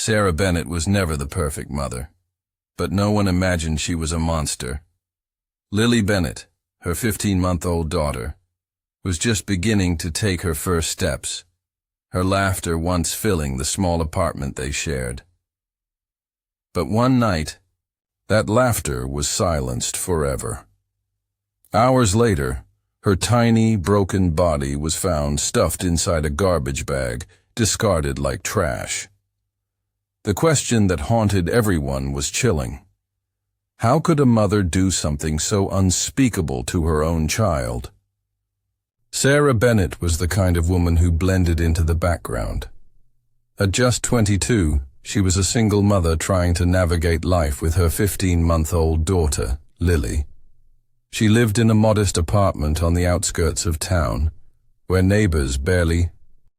Sarah Bennett was never the perfect mother, but no one imagined she was a monster. Lily Bennett, her 15-month-old daughter, was just beginning to take her first steps, her laughter once filling the small apartment they shared. But one night, that laughter was silenced forever. Hours later, her tiny, broken body was found stuffed inside a garbage bag, discarded like trash. The question that haunted everyone was chilling. How could a mother do something so unspeakable to her own child? Sarah Bennett was the kind of woman who blended into the background. At just 22, she was a single mother trying to navigate life with her 15-month-old daughter, Lily. She lived in a modest apartment on the outskirts of town, where neighbors barely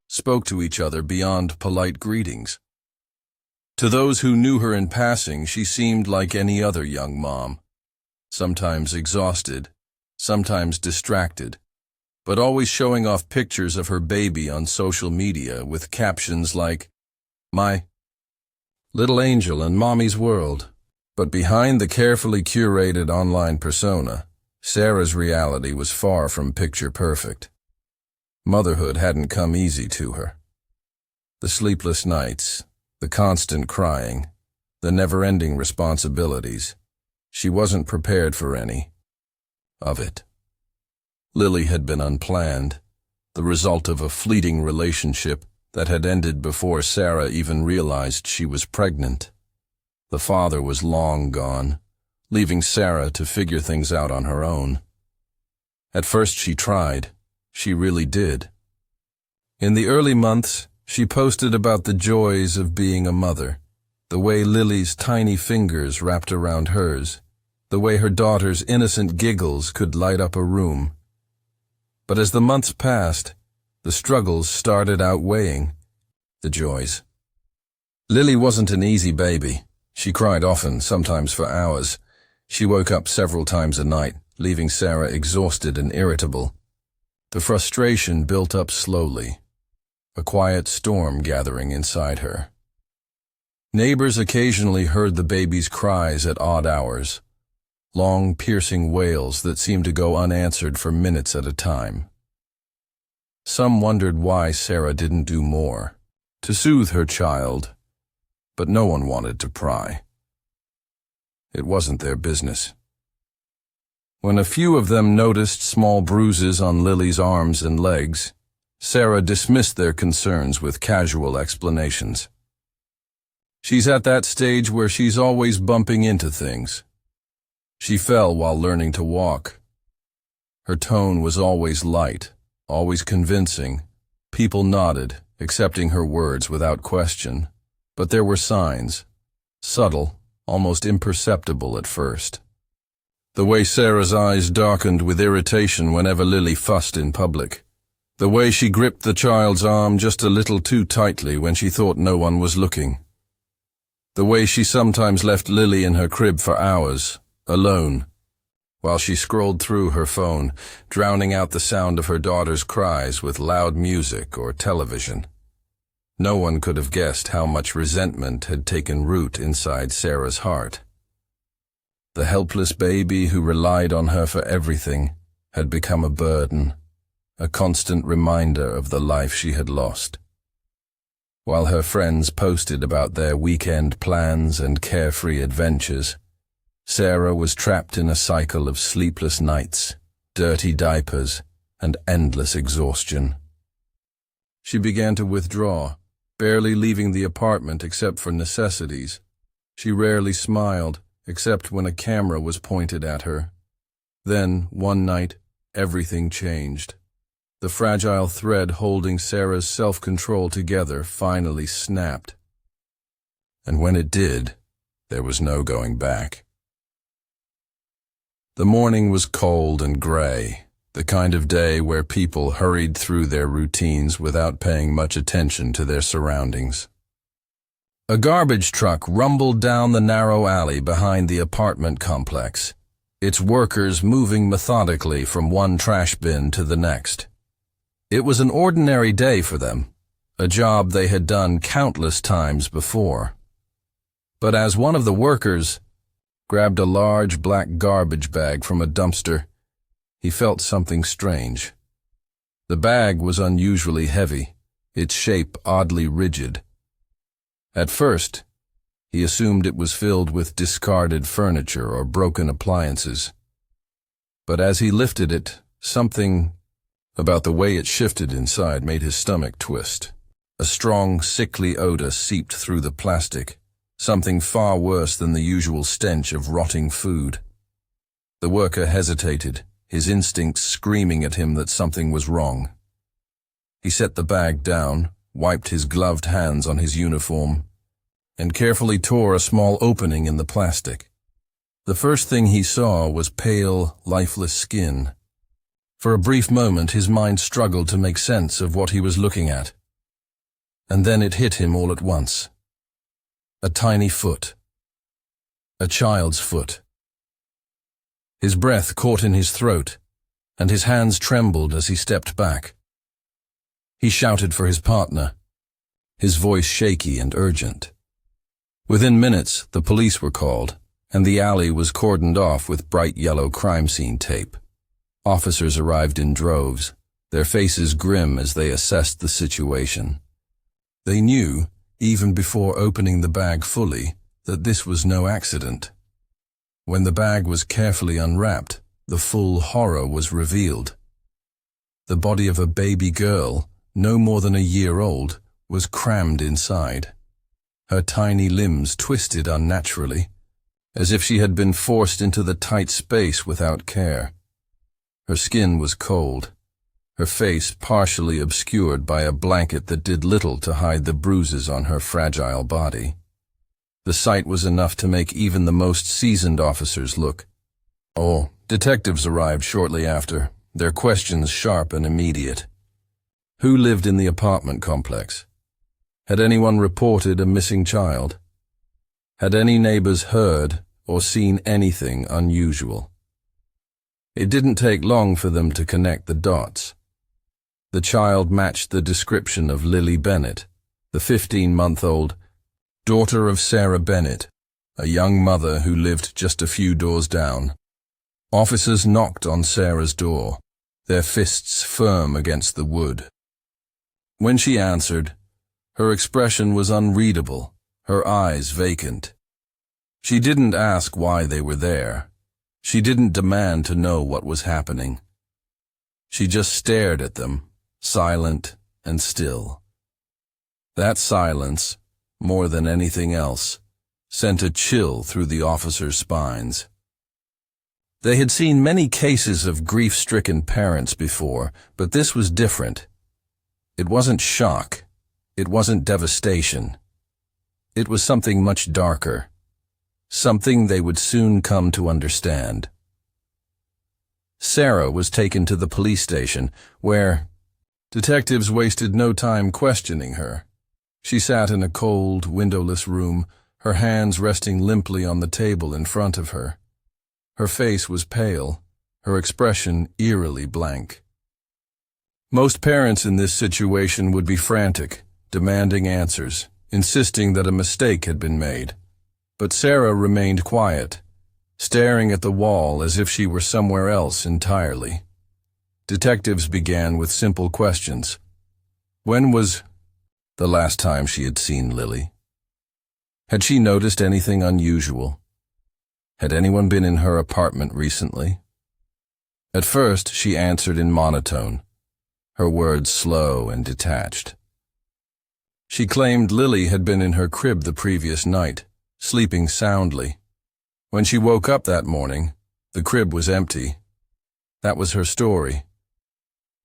spoke to each other beyond polite greetings. To those who knew her in passing, she seemed like any other young mom, sometimes exhausted, sometimes distracted, but always showing off pictures of her baby on social media with captions like, "My little angel in mommy's world." But behind the carefully curated online persona, Sarah's reality was far from picture perfect. Motherhood hadn't come easy to her. The sleepless nights, the constant crying, the never-ending responsibilities. She wasn't prepared for any of it. Lily had been unplanned, the result of a fleeting relationship that had ended before Sarah even realized she was pregnant. The father was long gone, leaving Sarah to figure things out on her own. At first she tried. She really did. In the early months, she posted about the joys of being a mother, the way Lily's tiny fingers wrapped around hers, the way her daughter's innocent giggles could light up a room. But as the months passed, the struggles started outweighing the joys. Lily wasn't an easy baby. She cried often, sometimes for hours. She woke up several times a night, leaving Sarah exhausted and irritable. The frustration built up slowly, a quiet storm gathering inside her. Neighbors occasionally heard the baby's cries at odd hours, long, piercing wails that seemed to go unanswered for minutes at a time. Some wondered why Sarah didn't do more to soothe her child, but no one wanted to pry. It wasn't their business. When a few of them noticed small bruises on Lily's arms and legs, Sarah dismissed their concerns with casual explanations. She's at that stage where she's always bumping into things. She fell while learning to walk. Her tone was always light, always convincing. People nodded, accepting her words without question. But there were signs, subtle, almost imperceptible at first. The way Sarah's eyes darkened with irritation whenever Lily fussed in public. The way she gripped the child's arm just a little too tightly when she thought no one was looking. The way she sometimes left Lily in her crib for hours, alone, while she scrolled through her phone, drowning out the sound of her daughter's cries with loud music or television. No one could have guessed how much resentment had taken root inside Sarah's heart. The helpless baby who relied on her for everything had become a burden, a constant reminder of the life she had lost. While her friends posted about their weekend plans and carefree adventures, Sarah was trapped in a cycle of sleepless nights, dirty diapers, and endless exhaustion. She began to withdraw, barely leaving the apartment except for necessities. She rarely smiled, except when a camera was pointed at her. Then, one night, everything changed. The fragile thread holding Sarah's self-control together finally snapped. And when it did, there was no going back. The morning was cold and gray, the kind of day where people hurried through their routines without paying much attention to their surroundings. A garbage truck rumbled down the narrow alley behind the apartment complex, its workers moving methodically from one trash bin to the next. It was an ordinary day for them, a job they had done countless times before. But as one of the workers grabbed a large black garbage bag from a dumpster, he felt something strange. The bag was unusually heavy, its shape oddly rigid. At first, he assumed it was filled with discarded furniture or broken appliances. But as he lifted it, something about the way it shifted inside made his stomach twist. A strong, sickly odor seeped through the plastic, something far worse than the usual stench of rotting food. The worker hesitated, his instincts screaming at him that something was wrong. He set the bag down, wiped his gloved hands on his uniform, and carefully tore a small opening in the plastic. The first thing he saw was pale, lifeless skin. For a brief moment, his mind struggled to make sense of what he was looking at. And then it hit him all at once. A tiny foot. A child's foot. His breath caught in his throat, and his hands trembled as he stepped back. He shouted for his partner, his voice shaky and urgent. Within minutes, the police were called, and the alley was cordoned off with bright yellow crime scene tape. Officers arrived in droves, their faces grim as they assessed the situation. They knew, even before opening the bag fully, that this was no accident. When the bag was carefully unwrapped, the full horror was revealed. The body of a baby girl, no more than a year old, was crammed inside. Her tiny limbs twisted unnaturally, as if she had been forced into the tight space without care. Her skin was cold, her face partially obscured by a blanket that did little to hide the bruises on her fragile body. The sight was enough to make even the most seasoned officers look. Detectives arrived shortly after, their questions sharp and immediate. Who lived in the apartment complex? Had anyone reported a missing child? Had any neighbors heard or seen anything unusual? It didn't take long for them to connect the dots. The child matched the description of Lily Bennett, the 15-month-old daughter of Sarah Bennett, a young mother who lived just a few doors down. Officers knocked on Sarah's door, their fists firm against the wood. When she answered, her expression was unreadable, her eyes vacant. She didn't ask why they were there. She didn't demand to know what was happening. She just stared at them, silent and still. That silence, more than anything else, sent a chill through the officers' spines. They had seen many cases of grief-stricken parents before, but this was different. It wasn't shock. It wasn't devastation. It was something much darker. Something they would soon come to understand. Sarah was taken to the police station, where detectives wasted no time questioning her. She sat in a cold, windowless room, her hands resting limply on the table in front of her. Her face was pale, her expression eerily blank. Most parents in this situation would be frantic, demanding answers, insisting that a mistake had been made. But Sarah remained quiet, staring at the wall as if she were somewhere else entirely. Detectives began with simple questions. When was the last time she had seen Lily? Had she noticed anything unusual? Had anyone been in her apartment recently? At first, she answered in monotone, her words slow and detached. She claimed Lily had been in her crib the previous night, sleeping soundly. When she woke up that morning, the crib was empty. That was her story.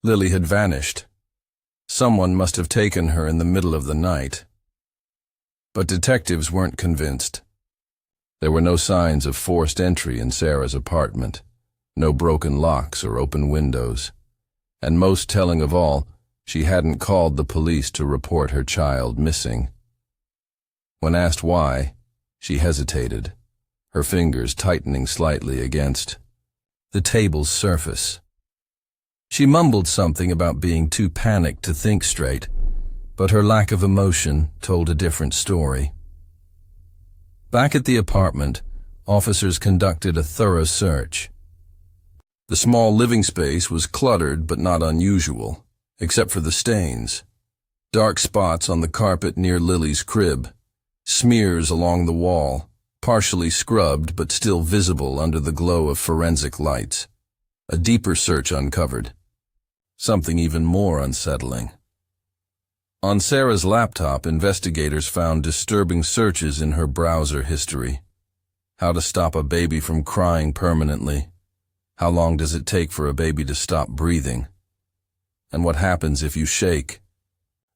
Lily had vanished. Someone must have taken her in the middle of the night. But detectives weren't convinced. There were no signs of forced entry in Sarah's apartment, no broken locks or open windows. And most telling of all, she hadn't called the police to report her child missing. When asked why, she hesitated, her fingers tightening slightly against the table's surface. She mumbled something about being too panicked to think straight, but her lack of emotion told a different story. Back at the apartment, officers conducted a thorough search. The small living space was cluttered but not unusual, except for the stains. Dark spots on the carpet near Lily's crib, smears along the wall, partially scrubbed but still visible under the glow of forensic lights. A deeper search uncovered something even more unsettling. On Sarah's laptop, investigators found disturbing searches in her browser history. How to stop a baby from crying permanently. How long does it take for a baby to stop breathing? And what happens if you shake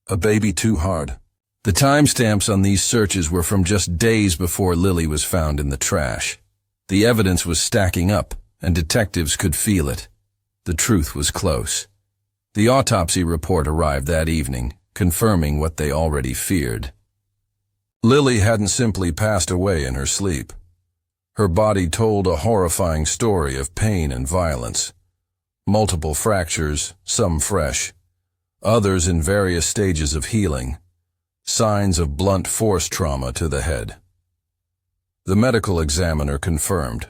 a baby too hard? The timestamps on these searches were from just days before Lily was found in the trash. The evidence was stacking up, and detectives could feel it. The truth was close. The autopsy report arrived that evening, confirming what they already feared. Lily hadn't simply passed away in her sleep. Her body told a horrifying story of pain and violence. Multiple fractures, some fresh, others in various stages of healing. Signs of blunt force trauma to the head. The medical examiner confirmed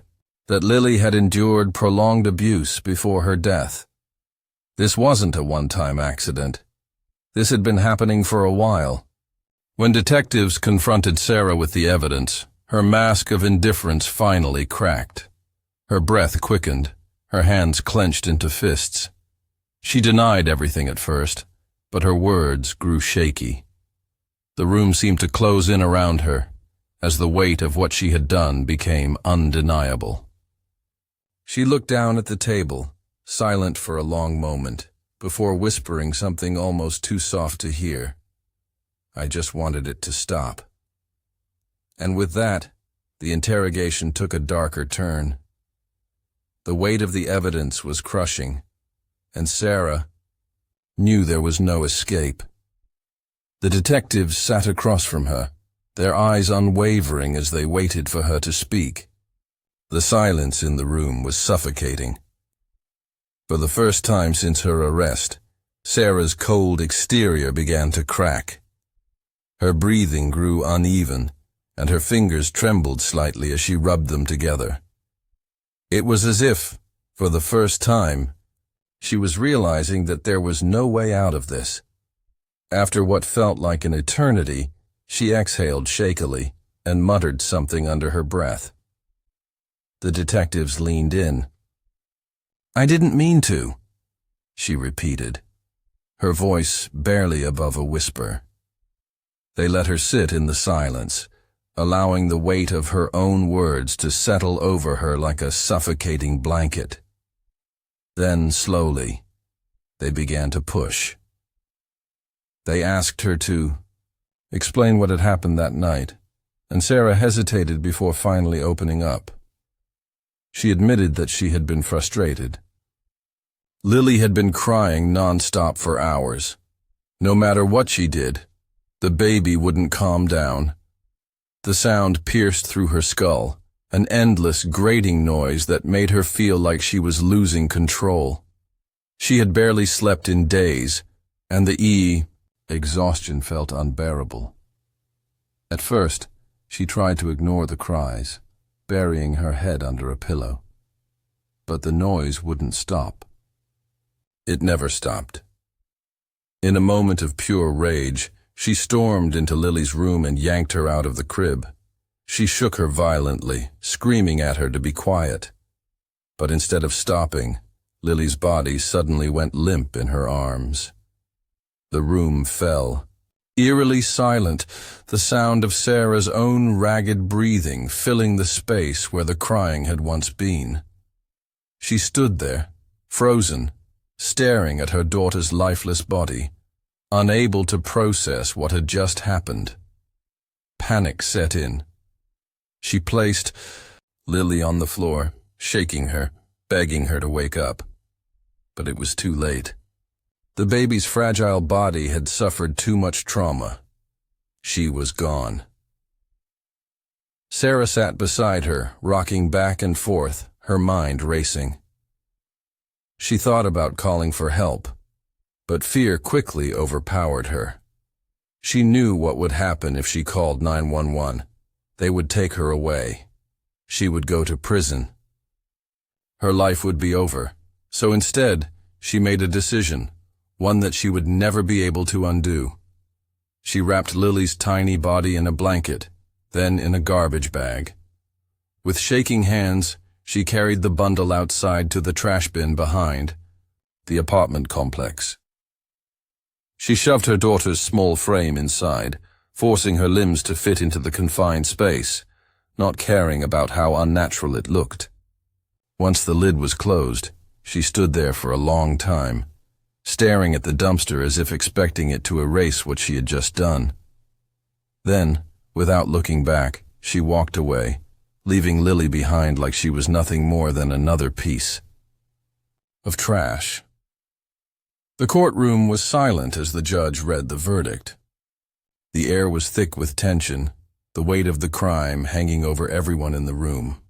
that Lily had endured prolonged abuse before her death. This wasn't a one-time accident. This had been happening for a while. When detectives confronted Sarah with the evidence, her mask of indifference finally cracked. Her breath quickened, her hands clenched into fists. She denied everything at first, but her words grew shaky. The room seemed to close in around her, as the weight of what she had done became undeniable. She looked down at the table, silent for a long moment, before whispering something almost too soft to hear. I just wanted it to stop. And with that, the interrogation took a darker turn. The weight of the evidence was crushing, and Sarah knew there was no escape. The detectives sat across from her, their eyes unwavering as they waited for her to speak. The silence in the room was suffocating. For the first time since her arrest, Sarah's cold exterior began to crack. Her breathing grew uneven, and her fingers trembled slightly as she rubbed them together. It was as if, for the first time, she was realizing that there was no way out of this. After what felt like an eternity, she exhaled shakily and muttered something under her breath. The detectives leaned in. "I didn't mean to," she repeated, her voice barely above a whisper. They let her sit in the silence, allowing the weight of her own words to settle over her like a suffocating blanket. Then, slowly, they began to push. They asked her to explain what had happened that night, and Sarah hesitated before finally opening up. She admitted that she had been frustrated. Lily had been crying nonstop for hours. No matter what she did, the baby wouldn't calm down. The sound pierced through her skull, an endless grating noise that made her feel like she was losing control. She had barely slept in days, and the exhaustion felt unbearable. At first, she tried to ignore the cries, burying her head under a pillow. But the noise wouldn't stop. It never stopped. In a moment of pure rage, she stormed into Lily's room and yanked her out of the crib. She shook her violently, screaming at her to be quiet. But instead of stopping, Lily's body suddenly went limp in her arms. The room fell, eerily silent, the sound of Sarah's own ragged breathing filling the space where the crying had once been. She stood there, frozen, staring at her daughter's lifeless body, unable to process what had just happened. Panic set in. She placed Lily on the floor, shaking her, begging her to wake up. But it was too late. The baby's fragile body had suffered too much trauma. She was gone. Sarah sat beside her, rocking back and forth, her mind racing. She thought about calling for help, but fear quickly overpowered her. She knew what would happen if she called 911. They would take her away. She would go to prison. Her life would be over. So instead, she made a decision, one that she would never be able to undo. She wrapped Lily's tiny body in a blanket, then in a garbage bag. With shaking hands, she carried the bundle outside to the trash bin behind the apartment complex. She shoved her daughter's small frame inside, forcing her limbs to fit into the confined space, not caring about how unnatural it looked. Once the lid was closed, she stood there for a long time, staring at the dumpster as if expecting it to erase what she had just done. Then, without looking back, she walked away, leaving Lily behind like she was nothing more than another piece of trash. The courtroom was silent as the judge read the verdict. The air was thick with tension, the weight of the crime hanging over everyone in the room.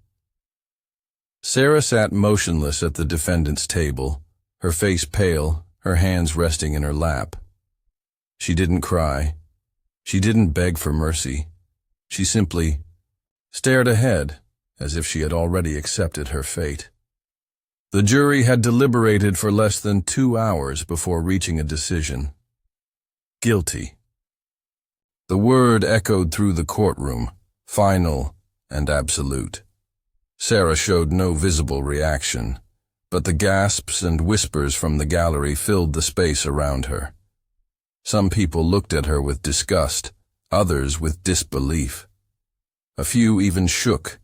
Sarah sat motionless at the defendant's table, her face pale, her hands resting in her lap. She didn't cry. She didn't beg for mercy. She simply stared ahead, as if she had already accepted her fate. The jury had deliberated for less than 2 hours before reaching a decision. Guilty. The word echoed through the courtroom, final and absolute. Sarah showed no visible reaction, but the gasps and whispers from the gallery filled the space around her. Some people looked at her with disgust, others with disbelief. A few even shook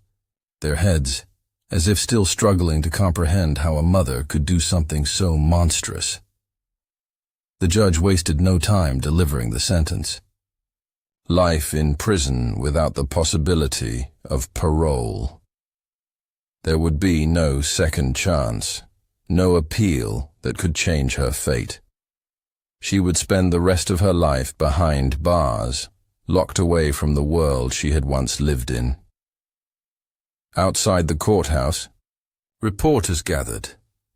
their heads, as if still struggling to comprehend how a mother could do something so monstrous. The judge wasted no time delivering the sentence. Life in prison without the possibility of parole. There would be no second chance, no appeal that could change her fate. She would spend the rest of her life behind bars, locked away from the world she had once lived in. Outside the courthouse, reporters gathered,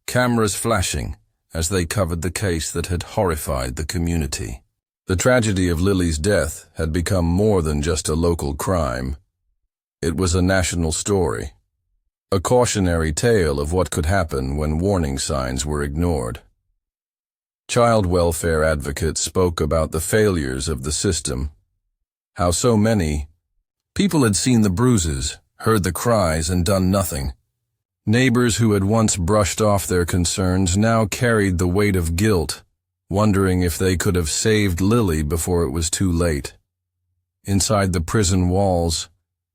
cameras flashing as they covered the case that had horrified the community. The tragedy of Lily's death had become more than just a local crime. It was a national story, a cautionary tale of what could happen when warning signs were ignored. Child welfare advocates spoke about the failures of the system, how so many people had seen the bruises, heard the cries, and done nothing. Neighbors who had once brushed off their concerns now carried the weight of guilt, wondering if they could have saved Lily before it was too late. Inside the prison walls,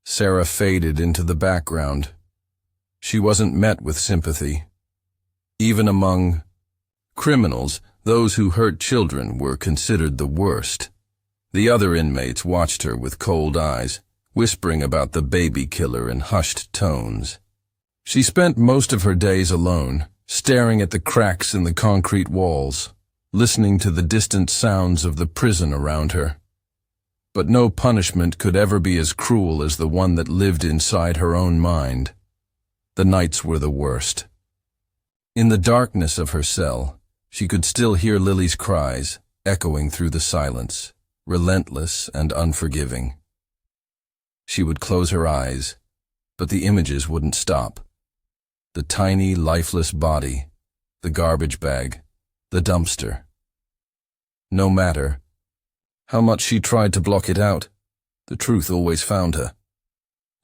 Sarah faded into the background. She wasn't met with sympathy. Even among criminals, those who hurt children were considered the worst. The other inmates watched her with cold eyes, whispering about the baby killer in hushed tones. She spent most of her days alone, staring at the cracks in the concrete walls, listening to the distant sounds of the prison around her. But no punishment could ever be as cruel as the one that lived inside her own mind. The nights were the worst. In the darkness of her cell, she could still hear Lily's cries, echoing through the silence, relentless and unforgiving. She would close her eyes, but the images wouldn't stop. The tiny, lifeless body, the garbage bag, the dumpster. No matter how much she tried to block it out, the truth always found her.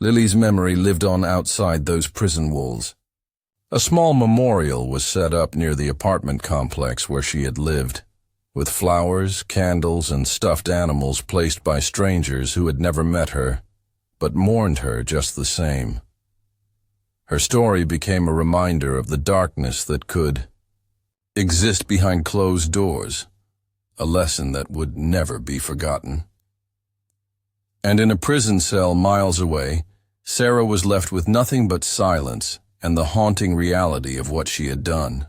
Lily's memory lived on outside those prison walls. A small memorial was set up near the apartment complex where she had lived, with flowers, candles, and stuffed animals placed by strangers who had never met her, but mourned her just the same. Her story became a reminder of the darkness that could exist behind closed doors, a lesson that would never be forgotten. And in a prison cell miles away, Sarah was left with nothing but silence and the haunting reality of what she had done.